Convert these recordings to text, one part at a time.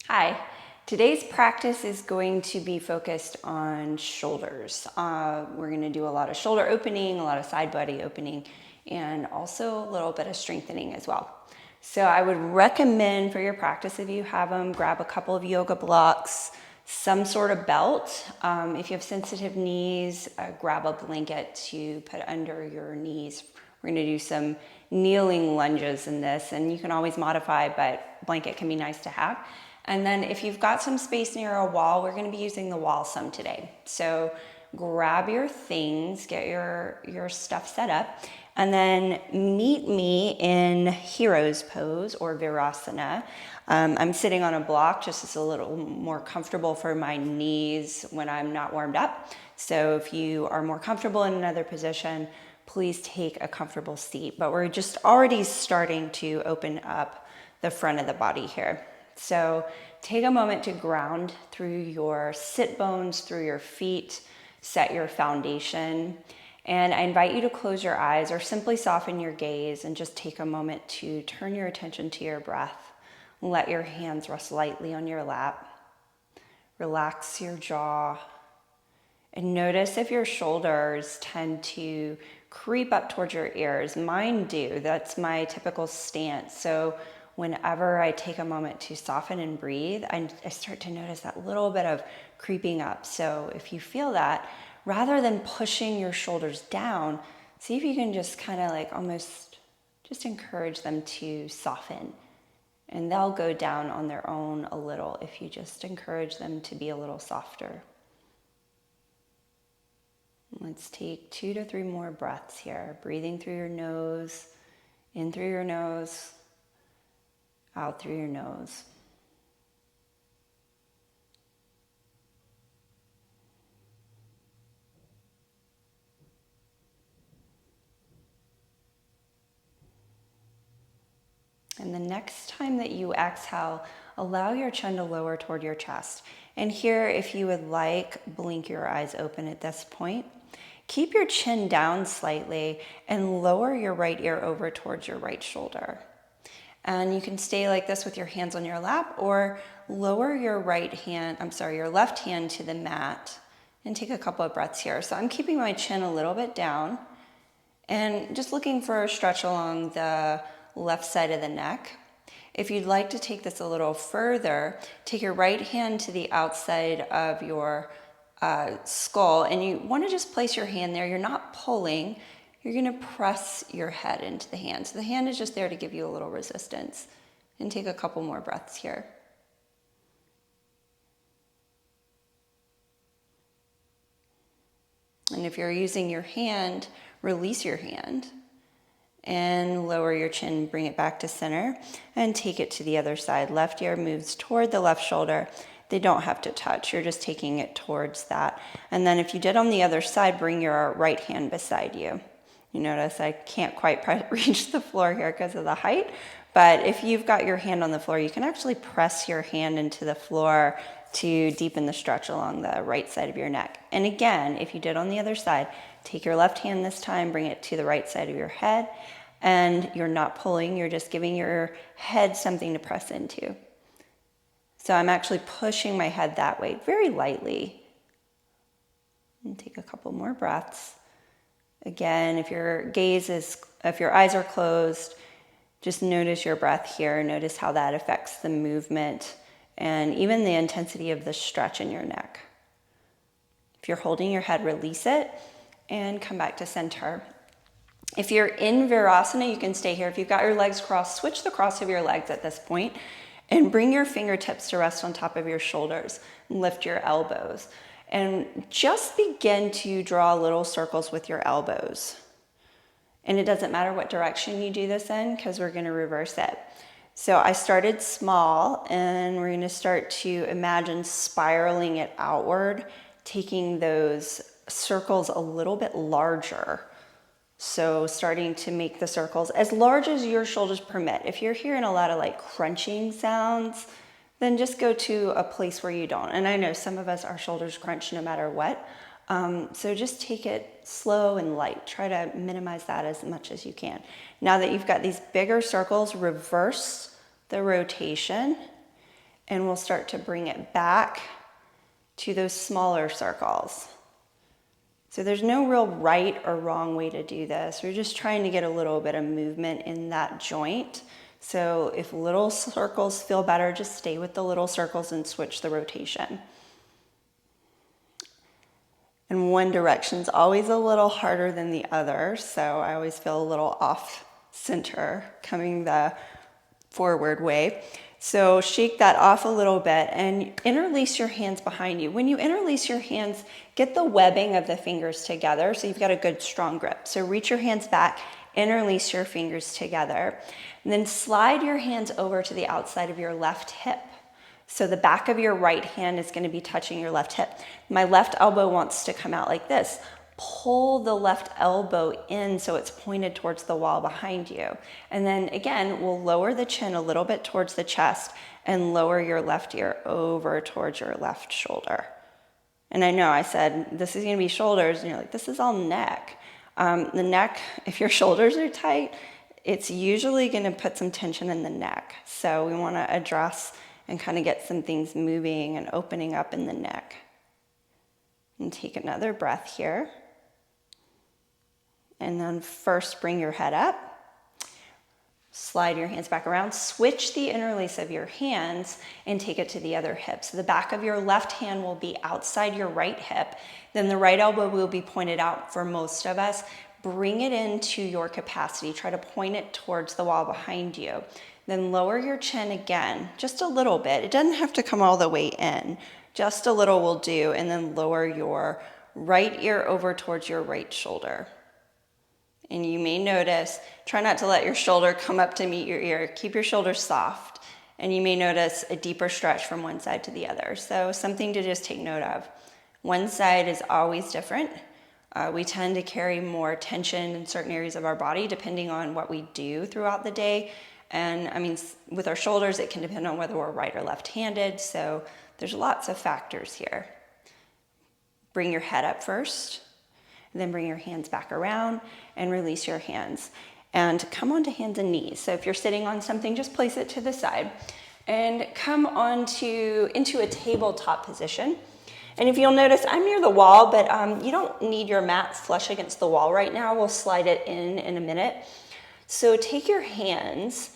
Hi, today's practice is going to be focused on shoulders. We're going to do a lot of shoulder opening, a lot of side body opening, and also a little bit of strengthening as well. So I would recommend for your practice, if you have them, grab a couple of yoga blocks, some sort of belt. If you have sensitive knees, grab a blanket to put under your knees. We're going to do some kneeling lunges in this, and you can always modify, but blanket can be nice to have. And then if you've got some space near a wall, we're going to be using the wall some today. So grab your things, get your stuff set up, and then meet me in hero's pose or virasana. I'm sitting on a block just as a little more comfortable for my knees when I'm not warmed up. So if you are more comfortable in another position, please take a comfortable seat. But we're just already starting to open up the front of the body here. So take a moment to ground through your sit bones, through your feet, set your foundation. And I invite you to close your eyes or simply soften your gaze and just take a moment to turn your attention to your breath. Let your hands rest lightly on your lap. Relax your jaw. And notice if your shoulders tend to creep up towards your ears. Mine do. That's my typical stance. So whenever I take a moment to soften and breathe, I start to notice that little bit of creeping up. So if you feel that, rather than pushing your shoulders down, see if you can just kind of like almost just encourage them to soften. And they'll go down on their own a little if you just encourage them to be a little softer. Let's take 2 to 3 more breaths here. Breathing through your nose, in through your nose, out through your nose. And the next time that you exhale, allow your chin to lower toward your chest. And here, if you would like, blink your eyes open at this point. Keep your chin down slightly and lower your right ear over towards your right shoulder. And you can stay like this with your hands on your lap or lower your your left hand to the mat and take a couple of breaths here. So I'm keeping my chin a little bit down and just looking for a stretch along the left side of the neck. If you'd like to take this a little further, take your right hand to the outside of your skull, and you want to just place your hand there. You're not pulling. You're going to press your head into the hand. So the hand is just there to give you a little resistance. And take a couple more breaths here. And if you're using your hand, release your hand and lower your chin, bring it back to center, and take it to the other side. Left ear moves toward the left shoulder. They don't have to touch. You're just taking it towards that. And then if you did on the other side, bring your right hand beside you. You notice I can't quite reach the floor here because of the height, but if you've got your hand on the floor, you can actually press your hand into the floor to deepen the stretch along the right side of your neck. And again, if you did on the other side, take your left hand this time, bring it to the right side of your head, and you're not pulling, you're just giving your head something to press into. So I'm actually pushing my head that way, very lightly. And take a couple more breaths. Again, if your eyes are closed, just notice your breath here. Notice how that affects the movement and even the intensity of the stretch in your neck. If you're holding your head, release it and come back to center. If you're in Virasana, you can stay here. If you've got your legs crossed, switch the cross of your legs at this point and bring your fingertips to rest on top of your shoulders. Lift your elbows and just begin to draw little circles with your elbows. And it doesn't matter what direction you do this in because we're going to reverse it. So I started small and we're going to start to imagine spiraling it outward, taking those circles a little bit larger. So starting to make the circles as large as your shoulders permit. If you're hearing a lot of like crunching sounds, then just go to a place where you don't. And I know some of us, our shoulders crunch no matter what. So just take it slow and light. Try to minimize that as much as you can. Now that you've got these bigger circles, reverse the rotation And we'll start to bring it back to those smaller circles. So there's no real right or wrong way to do this. We're just trying to get a little bit of movement in that joint. So if little circles feel better, just stay with the little circles and switch the rotation. And one direction's always a little harder than the other, so I always feel a little off center coming the forward way. So shake that off a little bit and interlace your hands behind you. When you interlace your hands, get the webbing of the fingers together so you've got a good strong grip. So reach your hands back, interlace your fingers together, and then slide your hands over to the outside of your left hip. So the back of your right hand is going to be touching your left hip. My left elbow wants to come out like this. Pull the left elbow in so it's pointed towards the wall behind you. And then again, we'll lower the chin a little bit towards the chest and lower your left ear over towards your left shoulder. And I know I said, this is going to be shoulders, and you're like, this is all neck. The neck, if your shoulders are tight, it's usually going to put some tension in the neck. So we want to address and kind of get some things moving and opening up in the neck. And take another breath here. And then first bring your head up. Slide your hands back around. Switch the interlace of your hands and take it to the other hip. So the back of your left hand will be outside your right hip. Then the right elbow will be pointed out for most of us. Bring it into your capacity. Try to point it towards the wall behind you. Then lower your chin again, just a little bit. It doesn't have to come all the way in. Just a little will do. And then lower your right ear over towards your right shoulder. And you may notice, try not to let your shoulder come up to meet your ear. Keep your shoulders soft. And you may notice a deeper stretch from one side to the other. So something to just take note of. One side is always different. We tend to carry more tension in certain areas of our body depending on what we do throughout the day. And I mean, with our shoulders, it can depend on whether we're right or left-handed. So there's lots of factors here. Bring your head up first. Then bring your hands back around and release your hands. And come onto hands and knees. So if you're sitting on something, just place it to the side. And come into a tabletop position. And if you'll notice, I'm near the wall, but you don't need your mat flush against the wall right now. We'll slide it in a minute. So take your hands,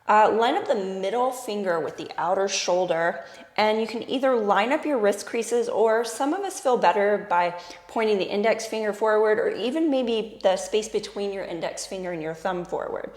line up the middle finger with the outer shoulder, and you can either line up your wrist creases, or some of us feel better by pointing the index finger forward, or even maybe the space between your index finger and your thumb forward.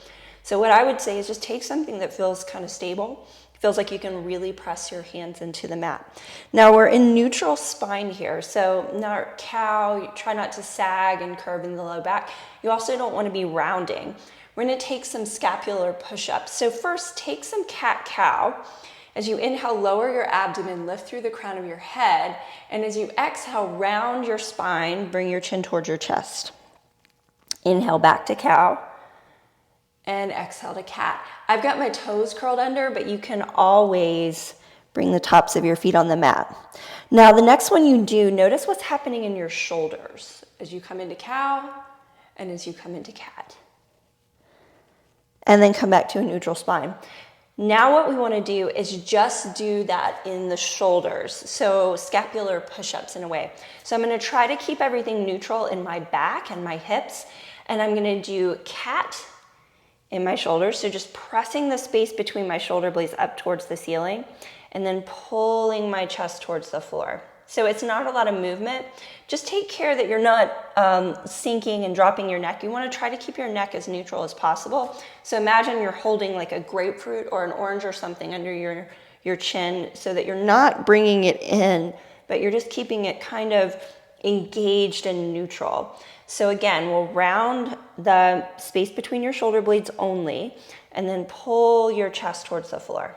So what I would say is just take something that feels kind of stable, feels like you can really press your hands into the mat. Now we're in neutral spine here, so now cow, you try not to sag and curve in the low back. You also don't want to be rounding. We're going to take some scapular push-ups. So first, take some cat-cow. As you inhale, lower your abdomen, lift through the crown of your head, and as you exhale, round your spine, bring your chin towards your chest. Inhale back to cow, and exhale to cat. I've got my toes curled under, but you can always bring the tops of your feet on the mat. Now, the next one you do, notice what's happening in your shoulders as you come into cow and as you come into cat. And then come back to a neutral spine. Now what we want to do is just do that in the shoulders. So scapular push-ups in a way. So I'm going to try to keep everything neutral in my back and my hips. And I'm going to do cat in my shoulders. So just pressing the space between my shoulder blades up towards the ceiling. And then pulling my chest towards the floor. So it's not a lot of movement. Just take care that you're not sinking and dropping your neck. You want to try to keep your neck as neutral as possible. So imagine you're holding like a grapefruit or an orange or something under your chin so that you're not bringing it in, but you're just keeping it kind of engaged and neutral. So again, we'll round the space between your shoulder blades only, and then pull your chest towards the floor.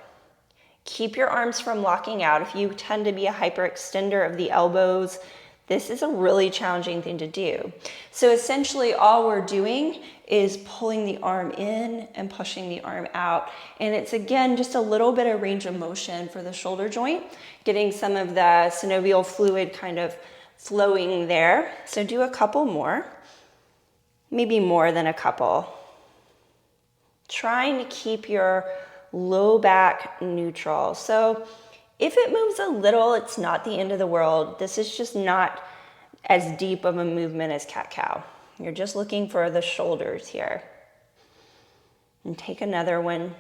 Keep your arms from locking out. If you tend to be a hyperextender of the elbows, this is a really challenging thing to do. So essentially all we're doing is pulling the arm in and pushing the arm out. And it's again, just a little bit of range of motion for the shoulder joint, getting some of the synovial fluid kind of flowing there. So do a couple more, maybe more than a couple. Trying to keep your low back neutral. So If it moves a little, it's not the end of the world. This is just not as deep of a movement as cat-cow. You're just looking for the shoulders here. And take another one.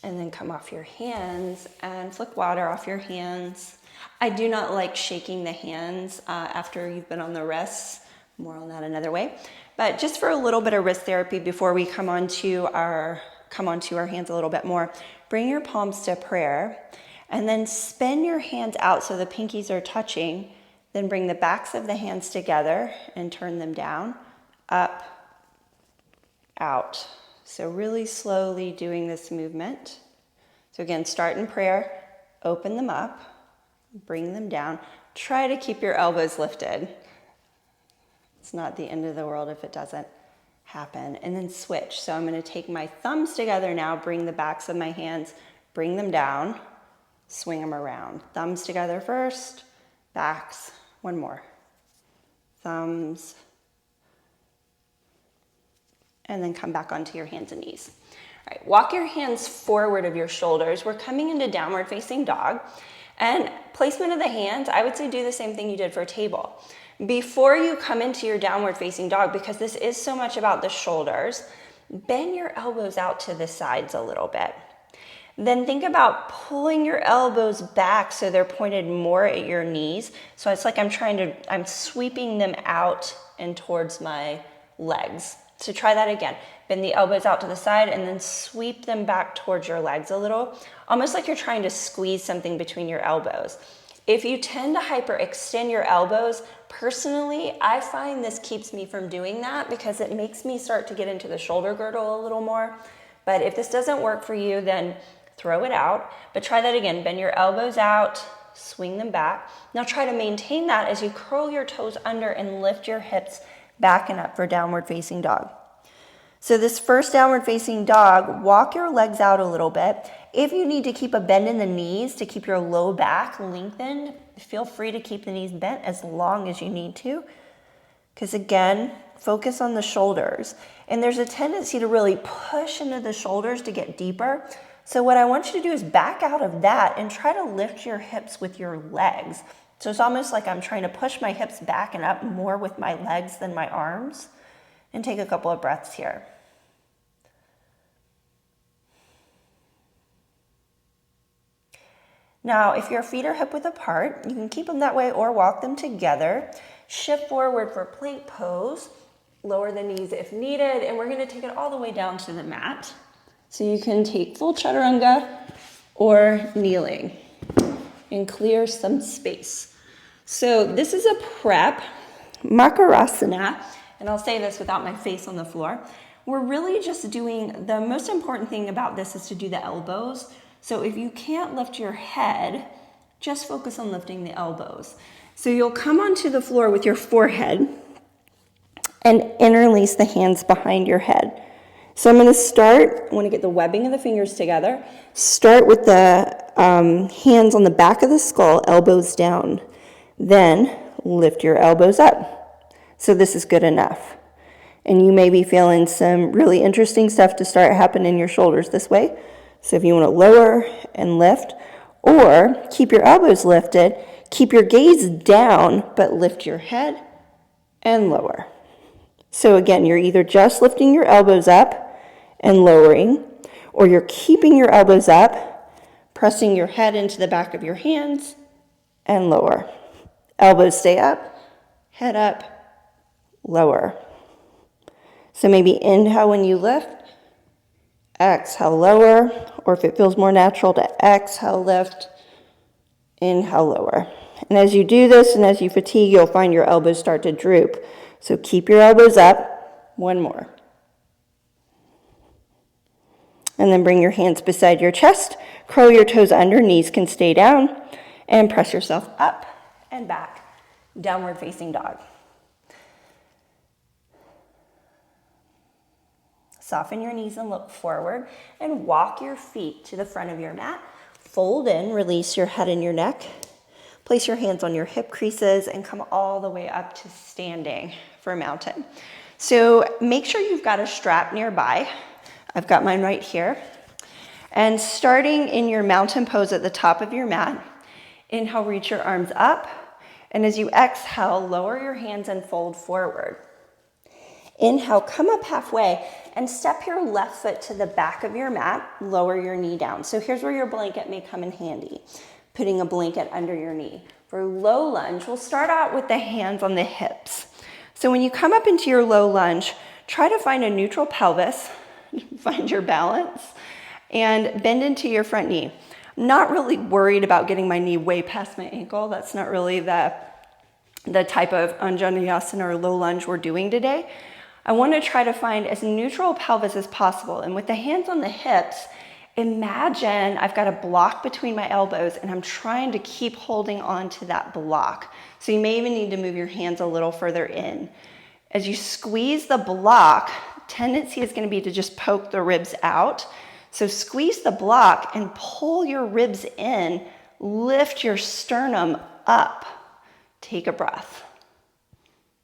And then come off your hands and flick water off your hands. I do not like shaking the hands after you've been on the wrists. More on that another way. But just for a little bit of wrist therapy before we come onto our hands a little bit more, bring your palms to prayer and then spin your hands out so the pinkies are touching. Then bring the backs of the hands together and turn them down, up, out. So really slowly doing this movement. So again, start in prayer, open them up, bring them down. Try to keep your elbows lifted. It's not the end of the world if it doesn't happen. And then switch. So I'm going to take my thumbs together now, bring the backs of my hands, bring them down, swing them around. Thumbs together first, backs, one more. Thumbs, and then come back onto your hands and knees. All right, walk your hands forward of your shoulders. We're coming into downward facing dog. And placement of the hands, I would say do the same thing you did for a table. Before you come into your downward facing dog, because this is so much about the shoulders, bend your elbows out to the sides a little bit. Then think about pulling your elbows back so they're pointed more at your knees. So it's like I'm sweeping them out and towards my legs. So try that again. Bend the elbows out to the side and then sweep them back towards your legs a little, almost like you're trying to squeeze something between your elbows. If you tend to hyperextend your elbows, personally, I find this keeps me from doing that because it makes me start to get into the shoulder girdle a little more. But if this doesn't work for you, then throw it out. But try that again. Bend your elbows out, swing them back. Now try to maintain that as you curl your toes under and lift your hips back and up for downward facing dog. So this first downward facing dog, walk your legs out a little bit. If you need to keep a bend in the knees to keep your low back lengthened, feel free to keep the knees bent as long as you need to. Because again, focus on the shoulders. And there's a tendency to really push into the shoulders to get deeper. So what I want you to do is back out of that and try to lift your hips with your legs. So it's almost like I'm trying to push my hips back and up more with my legs than my arms. And take a couple of breaths here. Now, if your feet are hip width apart, you can keep them that way or walk them together. Shift forward for plank pose. Lower the knees if needed, and we're going to take it all the way down to the mat. So you can take full chaturanga or kneeling and clear some space. So this is a prep, Makarasana. And I'll say this without my face on the floor. We're really just doing, the most important thing about this is to do the elbows. So if you can't lift your head, just focus on lifting the elbows. So you'll come onto the floor with your forehead and interlace the hands behind your head. So I'm going to start, I want to get the webbing of the fingers together. Start with the hands on the back of the skull, elbows down. Then lift your elbows up. So this is good enough. And you may be feeling some really interesting stuff to start happening in your shoulders this way. So if you want to lower and lift, or keep your elbows lifted, keep your gaze down, but lift your head and lower. So again, you're either just lifting your elbows up and lowering, or you're keeping your elbows up, pressing your head into the back of your hands and lower. Elbows stay up, head up, lower. So maybe inhale when you lift, exhale, lower, or if it feels more natural to exhale, lift, inhale, lower. And as you do this and as you fatigue, you'll find your elbows start to droop. So keep your elbows up, one more. And then bring your hands beside your chest, curl your toes under, knees can stay down, and press yourself up and back, downward facing dog. Soften your knees and look forward and walk your feet to the front of your mat. Fold in, release your head and your neck. Place your hands on your hip creases and come all the way up to standing for mountain. So make sure you've got a strap nearby. I've got mine right here. And starting in your mountain pose at the top of your mat, inhale, reach your arms up. And as you exhale, lower your hands and fold forward. Inhale, come up halfway and step your left foot to the back of your mat, lower your knee down. So here's where your blanket may come in handy, putting a blanket under your knee. For low lunge, we'll start out with the hands on the hips. So when you come up into your low lunge, try to find a neutral pelvis, find your balance, and bend into your front knee. I'm not really worried about getting my knee way past my ankle. That's not really the type of Anjaneyasana or low lunge we're doing today. I want to try to find as neutral pelvis as possible. And with the hands on the hips, imagine I've got a block between my elbows and I'm trying to keep holding on to that block. So you may even need to move your hands a little further in. As you squeeze the block, tendency is going to be to just poke the ribs out. So squeeze the block and pull your ribs in, lift your sternum up. Take a breath.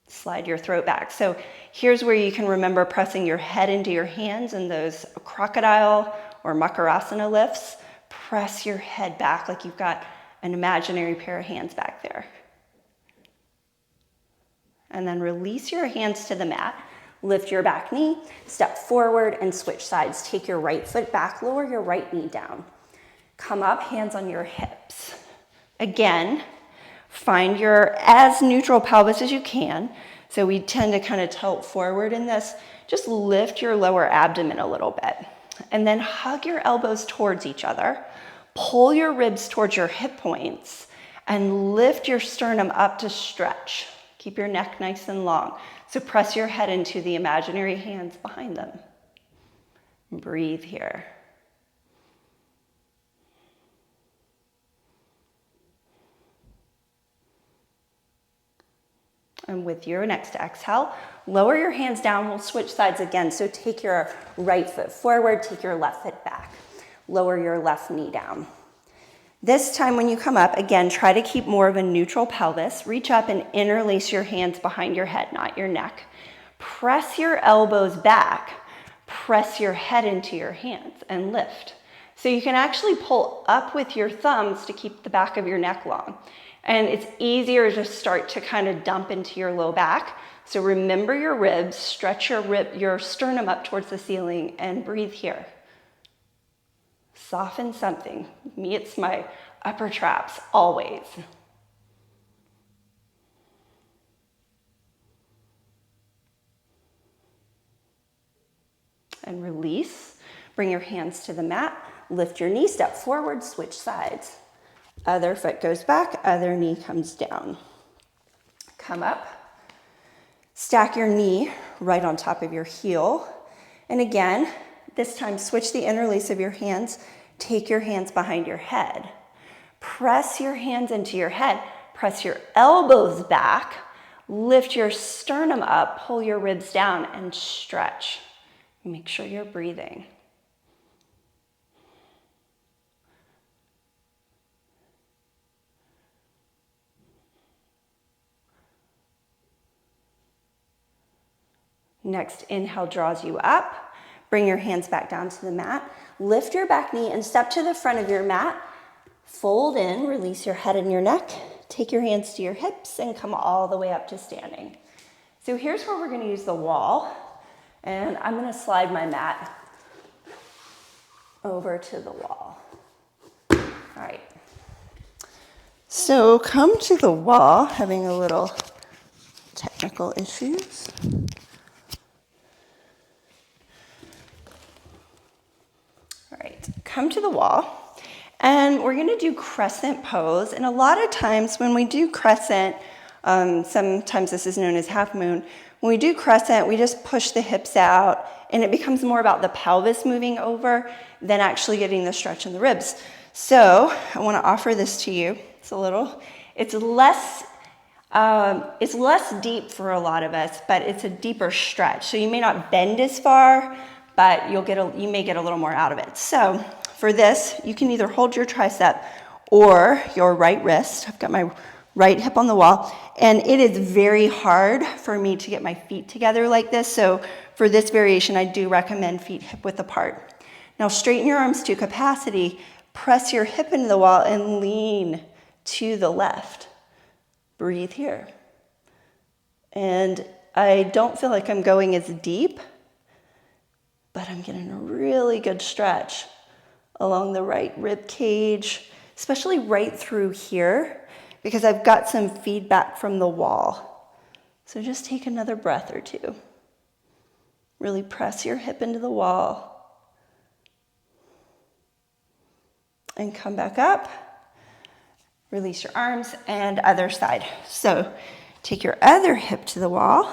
Slide your throat back. So here's where you can remember pressing your head into your hands in those crocodile or makarasana lifts. Press your head back like you've got an imaginary pair of hands back there. And then release your hands to the mat. Lift your back knee, step forward and switch sides. Take your right foot back, lower your right knee down. Come up, hands on your hips. Again, find your as neutral pelvis as you can. So we tend to kind of tilt forward in this. Just lift your lower abdomen a little bit. And then hug your elbows towards each other. Pull your ribs towards your hip points and lift your sternum up to stretch. Keep your neck nice and long. So press your head into the imaginary hands behind them. Breathe here. And with your next exhale, lower your hands down. We'll switch sides again. So take your right foot forward, take your left foot back. Lower your left knee down. This time when you come up, again, try to keep more of a neutral pelvis. Reach up and interlace your hands behind your head, not your neck. Press your elbows back. Press your head into your hands and lift. So you can actually pull up with your thumbs to keep the back of your neck long. And it's easier to start to kind of dump into your low back. So remember your ribs, stretch your sternum up towards the ceiling and breathe here. Soften something. Me, it's my upper traps, always. And release. Bring your hands to the mat. Lift your knee, step forward, switch sides. Other foot goes back, other knee comes down. Come up. Stack your knee right on top of your heel. And again, this time switch the interlace of your hands. Take your hands behind your head. Press your hands into your head. Press your elbows back. Lift your sternum up. Pull your ribs down and stretch. Make sure you're breathing. Next inhale draws you up. Bring your hands back down to the mat. Lift your back knee and step to the front of your mat. Fold in, release your head and your neck. Take your hands to your hips and come all the way up to standing. So here's where we're going to use the wall. And I'm going to slide my mat over to the wall. All right. So come to the wall, having a little technical issues. All right, come to the wall. And we're going to do crescent pose. And a lot of times when we do crescent, sometimes this is known as half moon, when we do crescent, we just push the hips out and it becomes more about the pelvis moving over than actually getting the stretch in the ribs. So I want to offer this to you. It's less deep for a lot of us, but it's a deeper stretch. So you may not bend as far, but you may get a little more out of it. So for this, you can either hold your tricep or your right wrist. I've got my right hip on the wall. And it is very hard for me to get my feet together like this. So for this variation, I do recommend feet hip width apart. Now straighten your arms to capacity, press your hip into the wall and lean to the left. Breathe here. And I don't feel like I'm going as deep, but I'm getting a really good stretch along the right rib cage, especially right through here, because I've got some feedback from the wall. So just take another breath or two. Really press your hip into the wall. And come back up. Release your arms and other side. So take your other hip to the wall.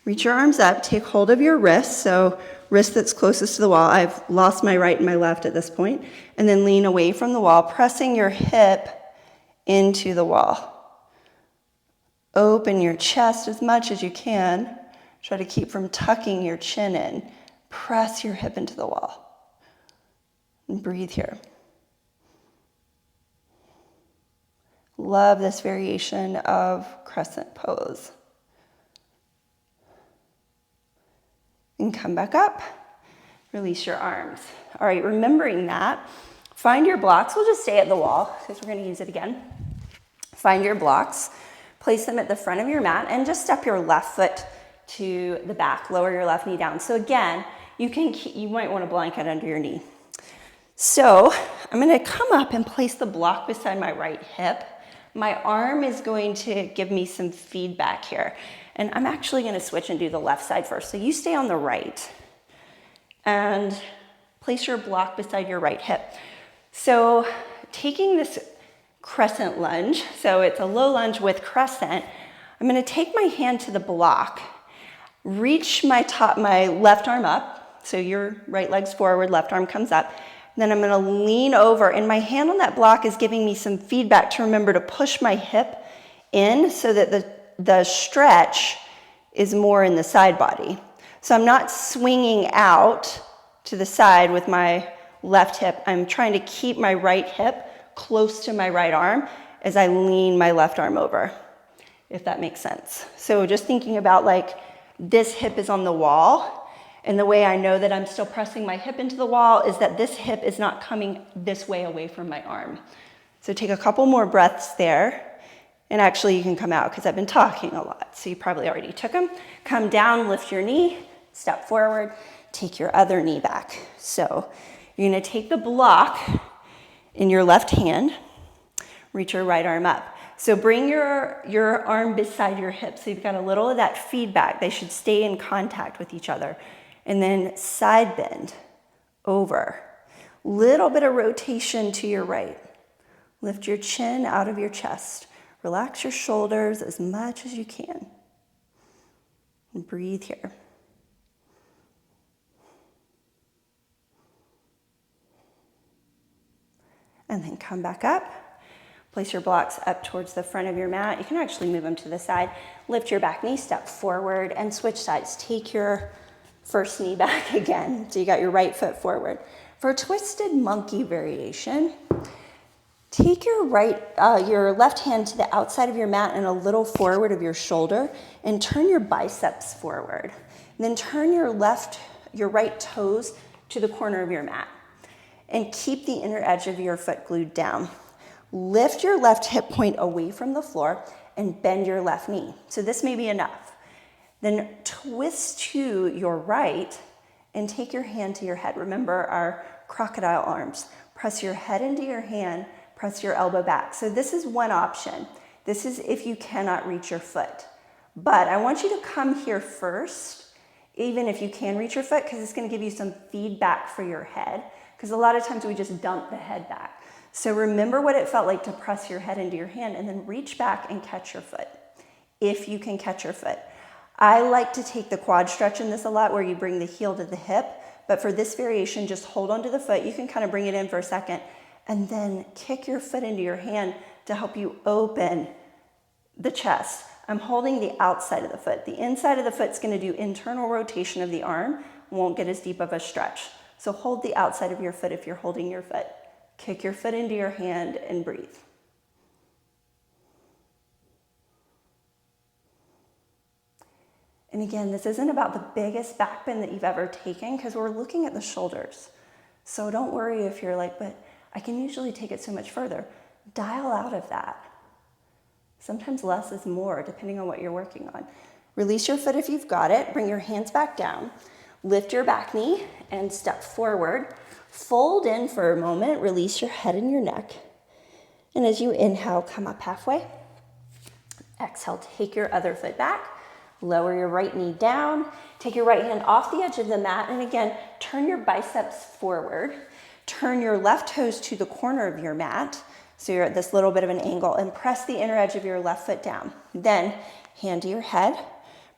Reach your arms up, take hold of your wrist, so wrist that's closest to the wall. I've lost my right and my left at this point. And then lean away from the wall, pressing your hip into the wall. Open your chest as much as you can. Try to keep from tucking your chin in. Press your hip into the wall. And breathe here. Love this variation of crescent pose. And come back up. Release your arms. All right, remembering that, find your blocks. We'll just stay at the wall because we're going to use it again. Find your blocks. Place them at the front of your mat and just step your left foot to the back. Lower your left knee down. So again, you might want a blanket under your knee. So I'm going to come up and place the block beside my right hip. My arm is going to give me some feedback here. And I'm actually going to switch and do the left side first. So you stay on the right and place your block beside your right hip. So taking this crescent lunge, so it's a low lunge with crescent, I'm going to take my hand to the block, reach my left arm up. So your right leg's forward, left arm comes up. Then I'm going to lean over, and my hand on that block is giving me some feedback to remember to push my hip in so that the stretch is more in the side body. So I'm not swinging out to the side with my left hip. I'm trying to keep my right hip close to my right arm as I lean my left arm over, if that makes sense. So just thinking about like this hip is on the wall. And the way I know that I'm still pressing my hip into the wall is that this hip is not coming this way away from my arm. So take a couple more breaths there. And actually you can come out because I've been talking a lot. So you probably already took them. Come down, lift your knee, step forward, take your other knee back. So you're going to take the block in your left hand, reach your right arm up. So bring your arm beside your hip. So you've got a little of that feedback. They should stay in contact with each other. And then side bend over. Little bit of rotation to your right. Lift your chin out of your chest. Relax your shoulders as much as you can. And breathe here. And then come back up. Place your blocks up towards the front of your mat. You can actually move them to the side. Lift your back knee, step forward, and switch sides. Take your first knee back again. So you got your right foot forward. For a twisted monkey variation, take your left hand to the outside of your mat and a little forward of your shoulder and turn your biceps forward. And then turn your right toes to the corner of your mat. And keep the inner edge of your foot glued down. Lift your left hip point away from the floor and bend your left knee. So this may be enough. Then twist to your right and take your hand to your head. Remember our crocodile arms. Press your head into your hand, press your elbow back. So this is one option. This is if you cannot reach your foot. But I want you to come here first, even if you can reach your foot, because it's going to give you some feedback for your head. Because a lot of times we just dump the head back. So remember what it felt like to press your head into your hand and then reach back and catch your foot, if you can catch your foot. I like to take the quad stretch in this a lot where you bring the heel to the hip, but for this variation, just hold onto the foot. You can kind of bring it in for a second and then kick your foot into your hand to help you open the chest. I'm holding the outside of the foot. The inside of the foot's going to do internal rotation of the arm, won't get as deep of a stretch. So hold the outside of your foot if you're holding your foot. Kick your foot into your hand and breathe. And again, this isn't about the biggest back bend that you've ever taken because we're looking at the shoulders. So don't worry if you're like, but I can usually take it so much further. Dial out of that. Sometimes less is more, depending on what you're working on. Release your foot if you've got it. Bring your hands back down. Lift your back knee and step forward. Fold in for a moment. Release your head and your neck. And as you inhale, come up halfway. Exhale, take your other foot back. Lower your right knee down. Take your right hand off the edge of the mat. And again, turn your biceps forward. Turn your left toes to the corner of your mat. So you're at this little bit of an angle, and press the inner edge of your left foot down. Then hand to your head.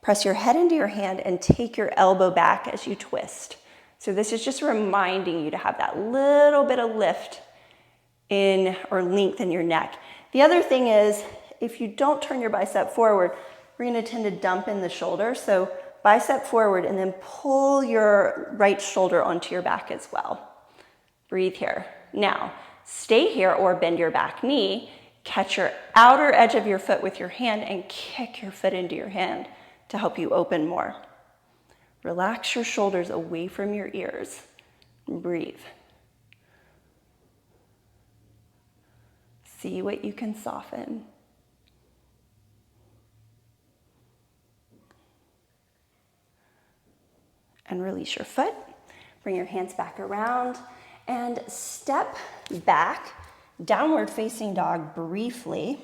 Press your head into your hand and take your elbow back as you twist. So this is just reminding you to have that little bit of lift in or length in your neck. The other thing is, if you don't turn your bicep forward, we're going to tend to dump in the shoulder. So bicep forward and then pull your right shoulder onto your back as well. Breathe here. Now, stay here or bend your back knee. Catch your outer edge of your foot with your hand and kick your foot into your hand to help you open more. Relax your shoulders away from your ears. Breathe. See what you can soften. And release your foot. Bring your hands back around and step back, downward facing dog briefly.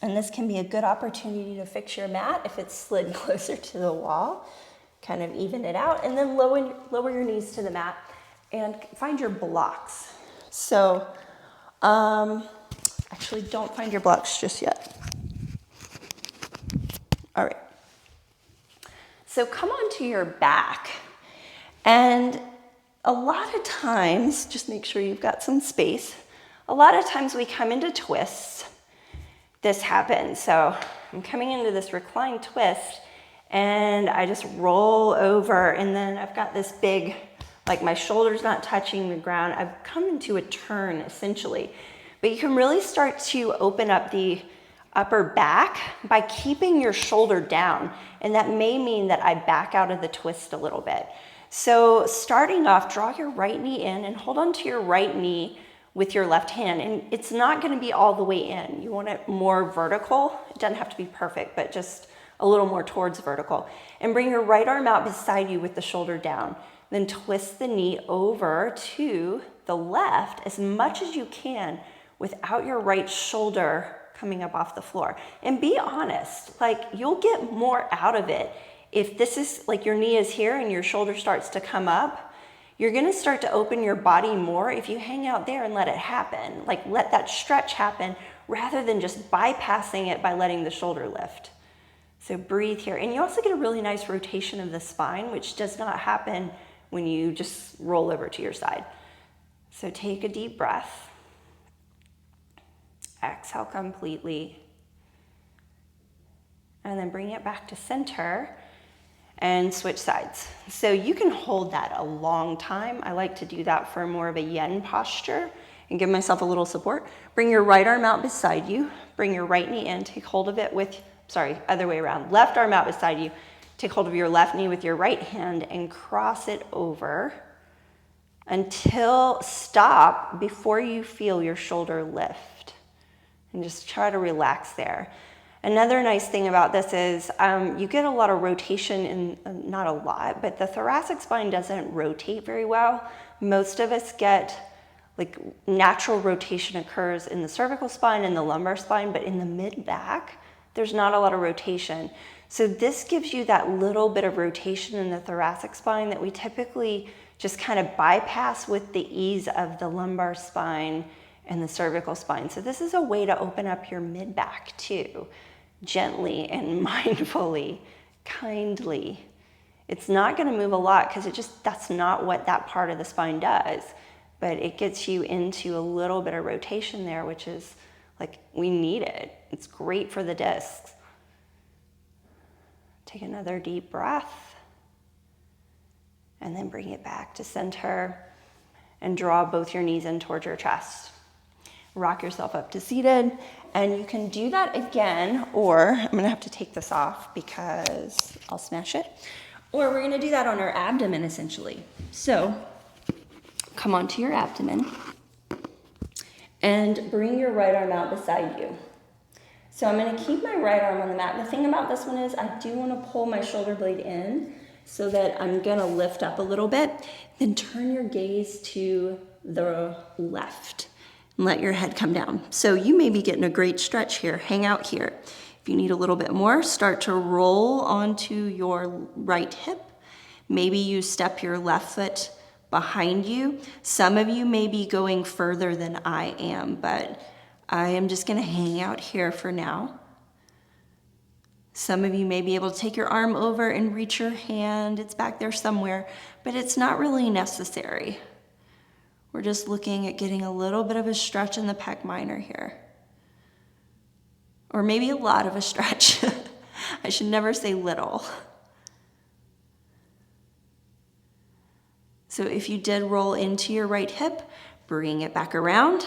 And this can be a good opportunity to fix your mat if it's slid closer to the wall. Kind of even it out, and then lower your knees to the mat and find your blocks. So, actually don't find your blocks just yet. All right. So come onto your back, and a lot of times, just make sure you've got some space. A lot of times we come into twists. This happens. So I'm coming into this reclined twist and I just roll over, and then I've got this big, like my shoulder's not touching the ground. I've come into a turn essentially, but you can really start to open up the upper back by keeping your shoulder down. And that may mean that I back out of the twist a little bit. So starting off, draw your right knee in and hold on to your right knee with your left hand. And it's not gonna be all the way in. You want it more vertical. It doesn't have to be perfect, but just a little more towards vertical. And bring your right arm out beside you with the shoulder down. Then twist the knee over to the left as much as you can without your right shoulder coming up off the floor. And be honest, like you'll get more out of it. If this is like your knee is here and your shoulder starts to come up, you're gonna start to open your body more if you hang out there and let it happen. Like let that stretch happen rather than just bypassing it by letting the shoulder lift. So breathe here. And you also get a really nice rotation of the spine, which does not happen when you just roll over to your side. So take a deep breath. Exhale completely. And then bring it back to center and switch sides. So you can hold that a long time. I like to do that for more of a yen posture and give myself a little support. Bring your right arm out beside you. Bring your right knee in, take hold of it with, other way around. Left arm out beside you. Take hold of your left knee with your right hand and cross it over until stop before you feel your shoulder lift. And just try to relax there. Another nice thing about this is you get a lot of rotation not a lot, but the thoracic spine doesn't rotate very well. Most of us get like natural rotation occurs in the cervical spine and the lumbar spine, but in the mid-back, there's not a lot of rotation. So this gives you that little bit of rotation in the thoracic spine that we typically just kind of bypass with the ease of the lumbar spine and the cervical spine. So this is a way to open up your mid-back too, gently and mindfully, kindly. It's not gonna move a lot because that's not what that part of the spine does, but it gets you into a little bit of rotation there, which is like, we need it. It's great for the discs. Take another deep breath and then bring it back to center and draw both your knees in towards your chest. Rock yourself up to seated, and you can do that again, or I'm gonna have to take this off because I'll smash it. Or we're gonna do that on our abdomen essentially. So come onto your abdomen and bring your right arm out beside you. So I'm gonna keep my right arm on the mat. The thing about this one is I do wanna pull my shoulder blade in so that I'm gonna lift up a little bit. Then turn your gaze to the left and let your head come down. So you may be getting a great stretch here. Hang out here. If you need a little bit more, start to roll onto your right hip. Maybe you step your left foot behind you. Some of you may be going further than I am, but I am just gonna hang out here for now. Some of you may be able to take your arm over and reach your hand. It's back there somewhere, but it's not really necessary. We're just looking at getting a little bit of a stretch in the pec minor here. Or maybe a lot of a stretch. I should never say little. So if you did roll into your right hip, bring it back around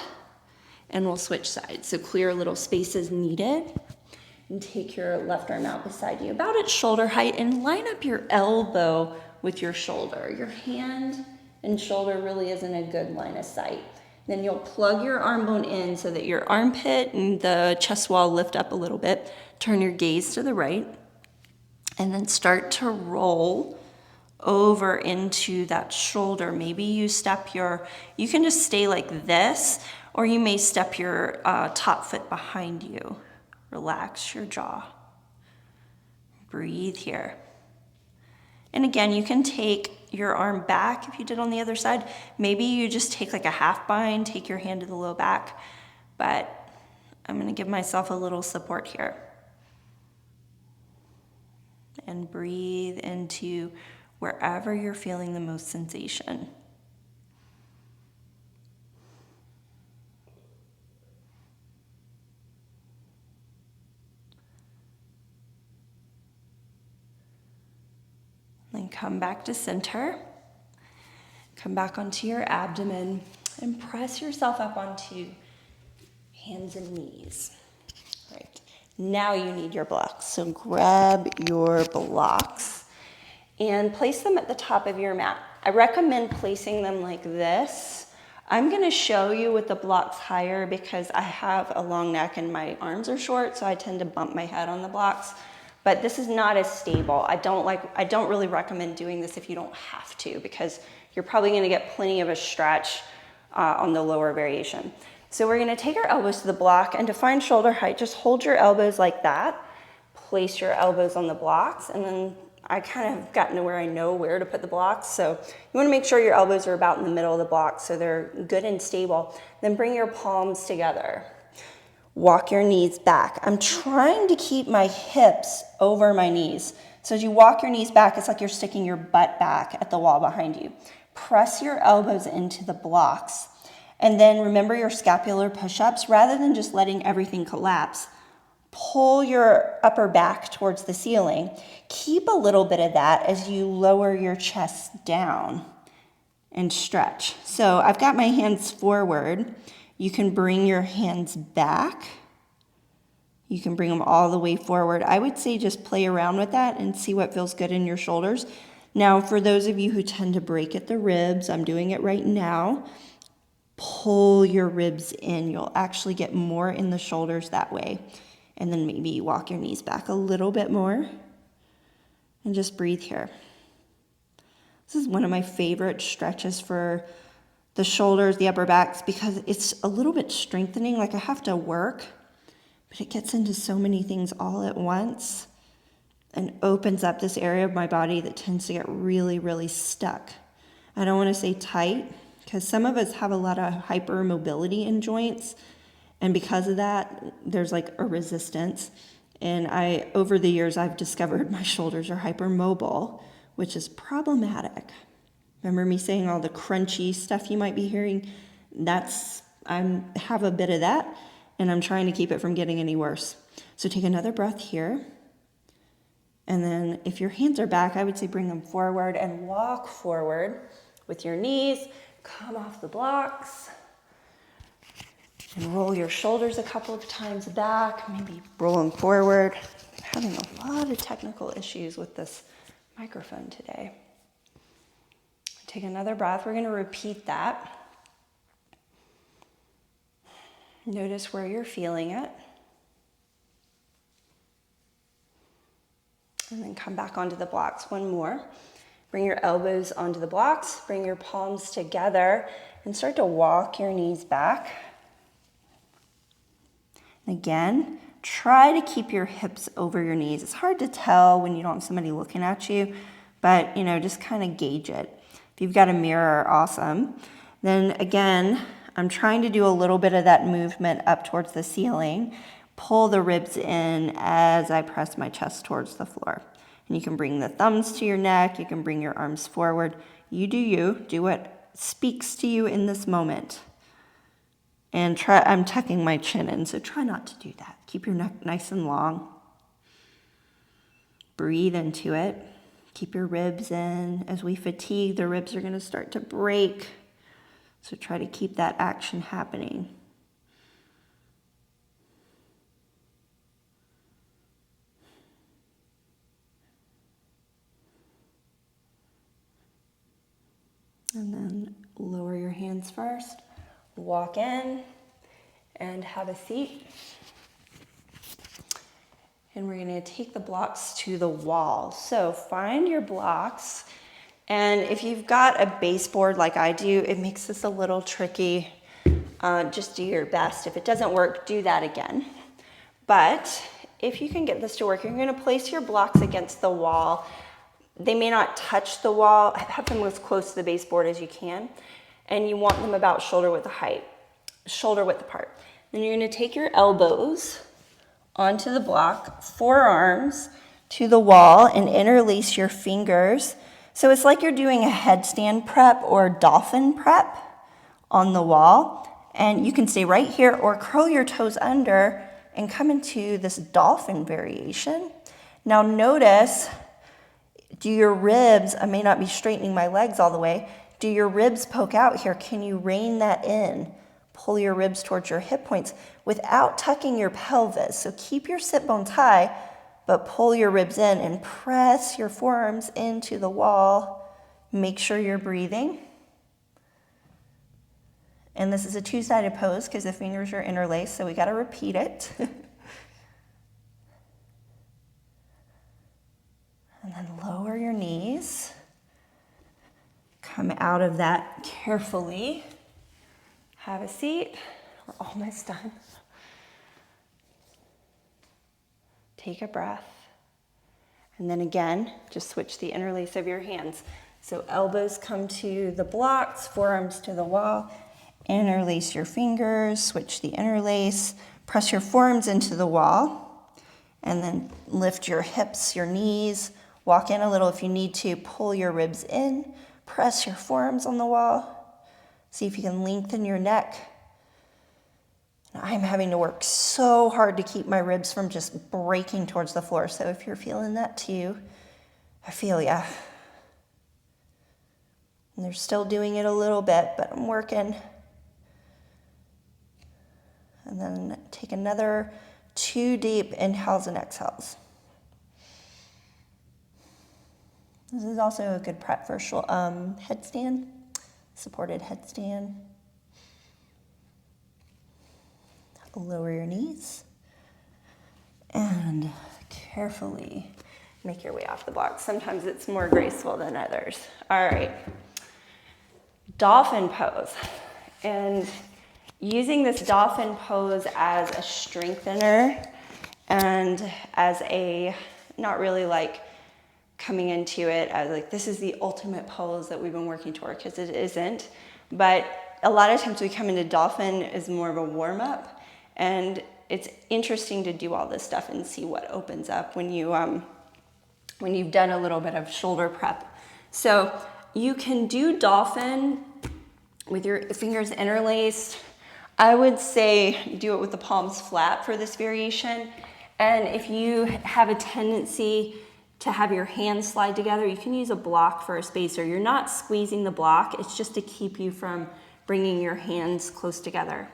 and we'll switch sides. So clear little spaces needed. And take your left arm out beside you, about at shoulder height, and line up your elbow with your shoulder. Your hand and shoulder really isn't a good line of sight. Then you'll plug your arm bone in so that your armpit and the chest wall lift up a little bit. Turn your gaze to the right, and then start to roll over into that shoulder. Maybe you you can just stay like this, or you may step your top foot behind you. Relax your jaw. Breathe here. And again, you can take your arm back if you did on the other side. Maybe you just take like a half bind, take your hand to the low back, but I'm gonna give myself a little support here. And breathe into wherever you're feeling the most sensation. Then come back to center. Come back onto your abdomen and press yourself up onto hands and knees. All right. Now you need your blocks. So grab your blocks and place them at the top of your mat. I recommend placing them like this. I'm gonna show you with the blocks higher because I have a long neck and my arms are short, so I tend to bump my head on the blocks. But this is not as stable. I don't really recommend doing this if you don't have to, because you're probably gonna get plenty of a stretch on the lower variation. So we're gonna take our elbows to the block, and to find shoulder height, just hold your elbows like that. Place your elbows on the blocks, and then I kind of have gotten to where I know where to put the blocks. So you wanna make sure your elbows are about in the middle of the block so they're good and stable. Then bring your palms together. Walk your knees back. I'm trying to keep my hips over my knees. So as you walk your knees back, it's like you're sticking your butt back at the wall behind you. Press your elbows into the blocks. And then remember your scapular push-ups. Rather than just letting everything collapse, pull your upper back towards the ceiling. Keep a little bit of that as you lower your chest down and stretch. So I've got my hands forward. You can bring your hands back. You can bring them all the way forward. I would say just play around with that and see what feels good in your shoulders. Now, for those of you who tend to break at the ribs, I'm doing it right now. Pull your ribs in. You'll actually get more in the shoulders that way. And then maybe walk your knees back a little bit more and just breathe here. This is one of my favorite stretches for the shoulders, the upper backs, because it's a little bit strengthening. Like I have to work, but it gets into so many things all at once and opens up this area of my body that tends to get really, really stuck. I don't want to say tight, because some of us have a lot of hypermobility in joints, and because of that, there's like a resistance. And over the years, I've discovered my shoulders are hypermobile, which is problematic. Remember me saying all the crunchy stuff you might be hearing? I have a bit of that, and I'm trying to keep it from getting any worse. So take another breath here. And then if your hands are back, I would say bring them forward and walk forward with your knees. Come off the blocks And roll your shoulders a couple of times back, maybe roll them forward. I'm having a lot of technical issues with this microphone today. Take another breath. We're going to repeat that. Notice where you're feeling it. And then come back onto the blocks. One more. Bring your elbows onto the blocks. Bring your palms together and start to walk your knees back. And again, try to keep your hips over your knees. It's hard to tell when you don't have somebody looking at you, but just kind of gauge it. If you've got a mirror, awesome. Then again, I'm trying to do a little bit of that movement up towards the ceiling. Pull the ribs in as I press my chest towards the floor. And you can bring the thumbs to your neck. You can bring your arms forward. You. Do what speaks to you in this moment. And I'm tucking my chin in, so try not to do that. Keep your neck nice and long. Breathe into it. Keep your ribs in. As we fatigue, the ribs are going to start to break. So try to keep that action happening. And then lower your hands first. Walk in and have a seat. And we're going to take the blocks to the wall. So find your blocks. And if you've got a baseboard like I do, it makes this a little tricky. Just do your best. If it doesn't work, do that again. But if you can get this to work, you're going to place your blocks against the wall. They may not touch the wall. Have them as close to the baseboard as you can. And you want them about shoulder width apart. Then you're going to take your elbows onto the block, forearms to the wall, and interlace your fingers. So it's like you're doing a headstand prep or dolphin prep on the wall. And you can stay right here or curl your toes under and come into this dolphin variation. Now notice, do your ribs, I may not be straightening my legs all the way, do your ribs poke out here? Can you rein that in? Pull your ribs towards your hip points without tucking your pelvis. So keep your sit bones high, but pull your ribs in and press your forearms into the wall. Make sure you're breathing. And this is a two-sided pose because the fingers are interlaced, so we got to repeat it. And then lower your knees. Come out of that carefully. Have a seat. We're almost done. Take a breath. And then again, just switch the interlace of your hands. So elbows come to the blocks, forearms to the wall. Interlace your fingers, switch the interlace. Press your forearms into the wall. And then lift your hips, your knees. Walk in a little if you need to. Pull your ribs in. Press your forearms on the wall. See if you can lengthen your neck. I'm having to work so hard to keep my ribs from just breaking towards the floor. So if you're feeling that too, I feel ya. And they're still doing it a little bit, but I'm working. And then take another 2 deep inhales and exhales. This is also a good prep for headstand, supported headstand. Lower your knees and carefully make your way off the block. Sometimes it's more graceful than others. All right, dolphin pose. And using this dolphin pose as a strengthener and as a, not really like coming into it as like, this is the ultimate pose that we've been working toward, because it isn't. But a lot of times we come into dolphin as more of a warm up. And it's interesting to do all this stuff and see what opens up when you've done a little bit of shoulder prep. So you can do dolphin with your fingers interlaced. I would say do it with the palms flat for this variation. And if you have a tendency to have your hands slide together, you can use a block for a spacer. You're not squeezing the block, it's just to keep you from bringing your hands close together.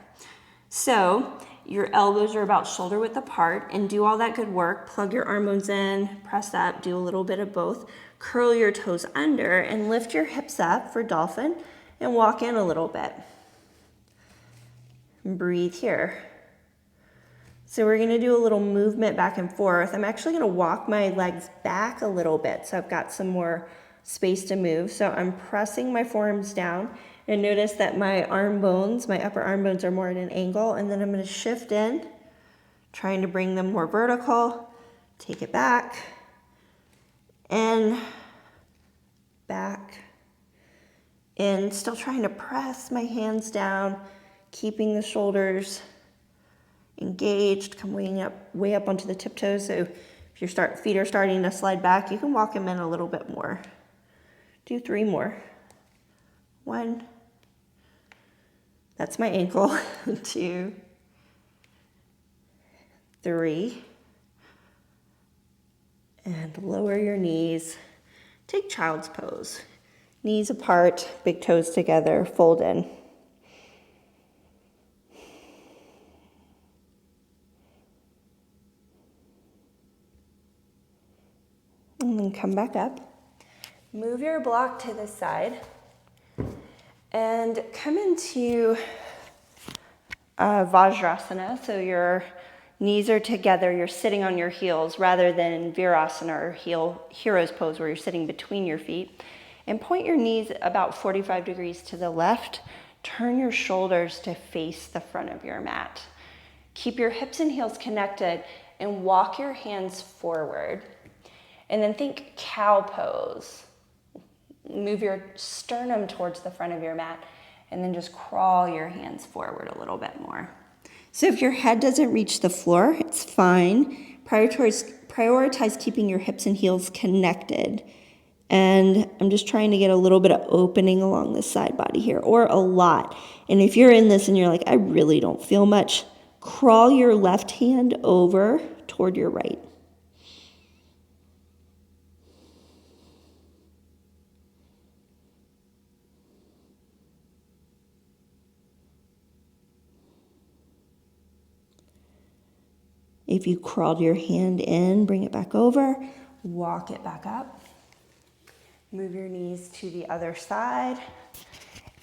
So your elbows are about shoulder width apart, and do all that good work. Plug your arm bones in, press up, do a little bit of both. Curl your toes under and lift your hips up for dolphin and walk in a little bit. And breathe here. So we're gonna do a little movement back and forth. I'm actually gonna walk my legs back a little bit so I've got some more space to move. So I'm pressing my forearms down, and notice that my arm bones, my upper arm bones are more at an angle, and then I'm gonna shift in, trying to bring them more vertical, take it back, and back, and still trying to press my hands down, keeping the shoulders engaged, come way up onto the tiptoes. So if your feet are starting to slide back, you can walk them in a little bit more. Do 3 more. 1. That's my ankle. 2. 3. And lower your knees. Take child's pose. Knees apart, big toes together, fold in. And then come back up. Move your block to the side and come into Vajrasana. So your knees are together, you're sitting on your heels rather than Virasana or hero's pose where you're sitting between your feet. And point your knees about 45 degrees to the left. Turn your shoulders to face the front of your mat. Keep your hips and heels connected and walk your hands forward. And then think cow pose. Move your sternum towards the front of your mat and then just crawl your hands forward a little bit more. So if your head doesn't reach the floor, it's fine. Prioritize keeping your hips and heels connected. And I'm just trying to get a little bit of opening along this side body here, or a lot. And if you're in this and you're like, I really don't feel much, crawl your left hand over toward your right. If you crawled your hand in, bring it back over, walk it back up. Move your knees to the other side.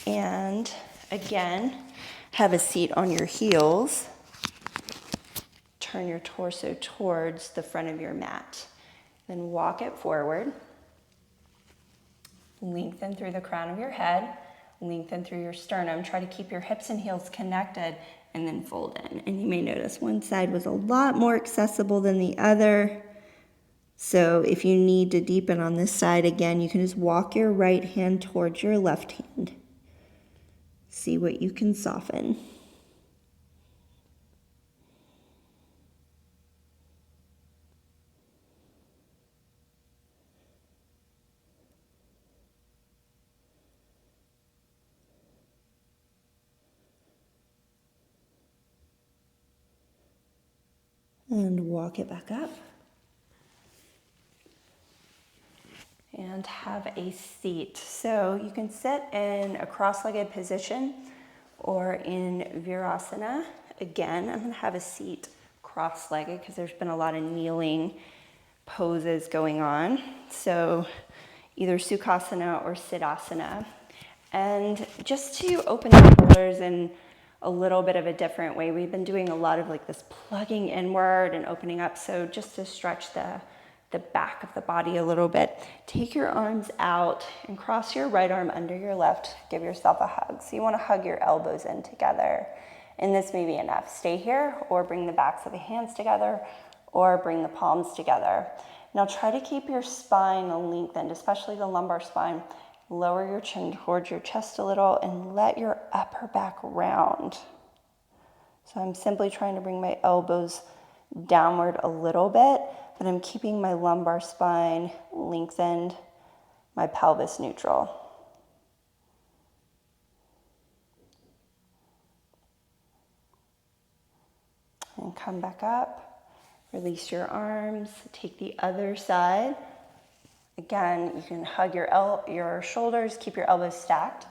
And again, have a seat on your heels. Turn your torso towards the front of your mat. Then walk it forward. Lengthen through the crown of your head. Lengthen through your sternum. Try to keep your hips and heels connected and then fold in. And you may notice one side was a lot more accessible than the other. So if you need to deepen on this side, again, you can just walk your right hand towards your left hand. See what you can soften. And walk it back up. And have a seat. So you can sit in a cross-legged position or in Virasana. Again, I'm going to have a seat cross-legged because there's been a lot of kneeling poses going on. So either Sukhasana or Siddhasana. And just to open the shoulders in a little bit of a different way, we've been doing a lot of like this plugging inward and opening up. So just to stretch the back of the body a little bit, take your arms out and cross your right arm under your left. Give yourself a hug. So you want to hug your elbows in together. And this may be enough. Stay here or bring the backs of the hands together or bring the palms together. Now try to keep your spine lengthened, especially the lumbar spine. Lower your chin towards your chest a little and let your upper back round. So I'm simply trying to bring my elbows downward a little bit, but I'm keeping my lumbar spine lengthened, my pelvis neutral. And come back up, release your arms, take the other side. Again, you can hug your shoulders, keep your elbows stacked,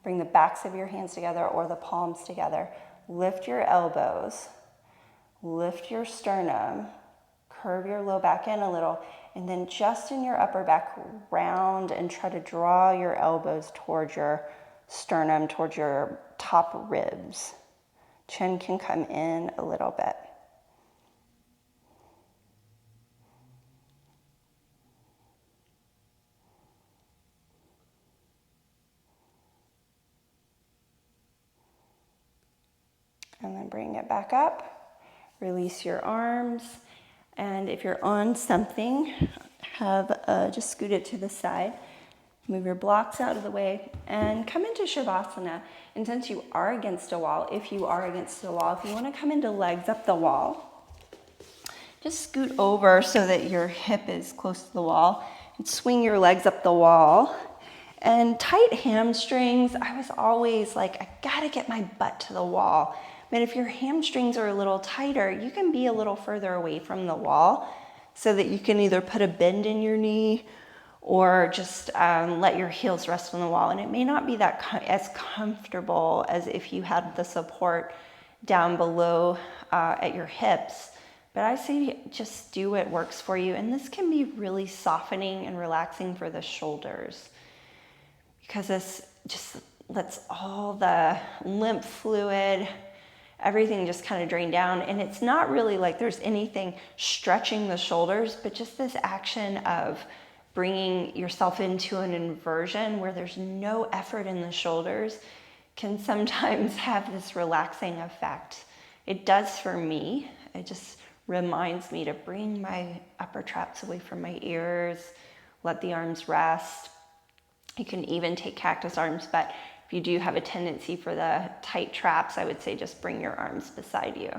bring the backs of your hands together or the palms together. Lift your elbows, lift your sternum, curve your low back in a little, and then just in your upper back, round and try to draw your elbows towards your sternum, towards your top ribs. Chin can come in a little bit. And then bring it back up. Release your arms. And if you're on something, just scoot it to the side. Move your blocks out of the way and come into Shavasana. And since you are against a wall, if you want to come into legs up the wall, just scoot over so that your hip is close to the wall and swing your legs up the wall. And tight hamstrings, I was always like, I gotta get my butt to the wall. But if your hamstrings are a little tighter, you can be a little further away from the wall so that you can either put a bend in your knee or just let your heels rest on the wall. And it may not be as comfortable as if you had the support down below at your hips. But I say just do what works for you. And this can be really softening and relaxing for the shoulders, because this just lets all the lymph fluid, everything just kind of drain down. And it's not really like there's anything stretching the shoulders, but just this action of bringing yourself into an inversion where there's no effort in the shoulders can sometimes have this relaxing effect. It does for me. It just reminds me to bring my upper traps away from my ears, let the arms rest. You can even take cactus arms, but if you do have a tendency for the tight traps, I would say just bring your arms beside you.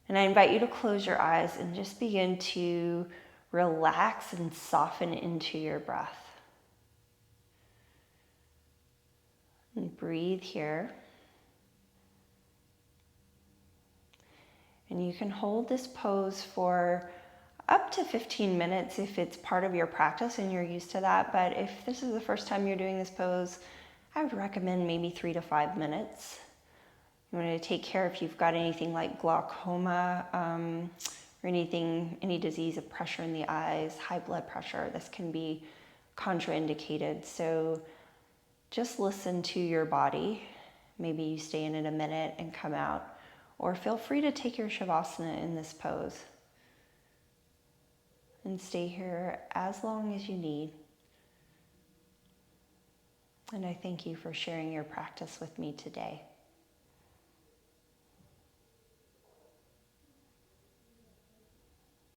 And I invite you to close your eyes and just begin to relax and soften into your breath. And breathe here. And you can hold this pose for up to 15 minutes if it's part of your practice and you're used to that. But if this is the first time you're doing this pose, I would recommend maybe 3 to 5 minutes. You want to take care if you've got anything like glaucoma or any disease of pressure in the eyes, high blood pressure. This can be contraindicated. So just listen to your body. Maybe you stay in it a minute and come out. Or feel free to take your Shavasana in this pose. And stay here as long as you need. And I thank you for sharing your practice with me today.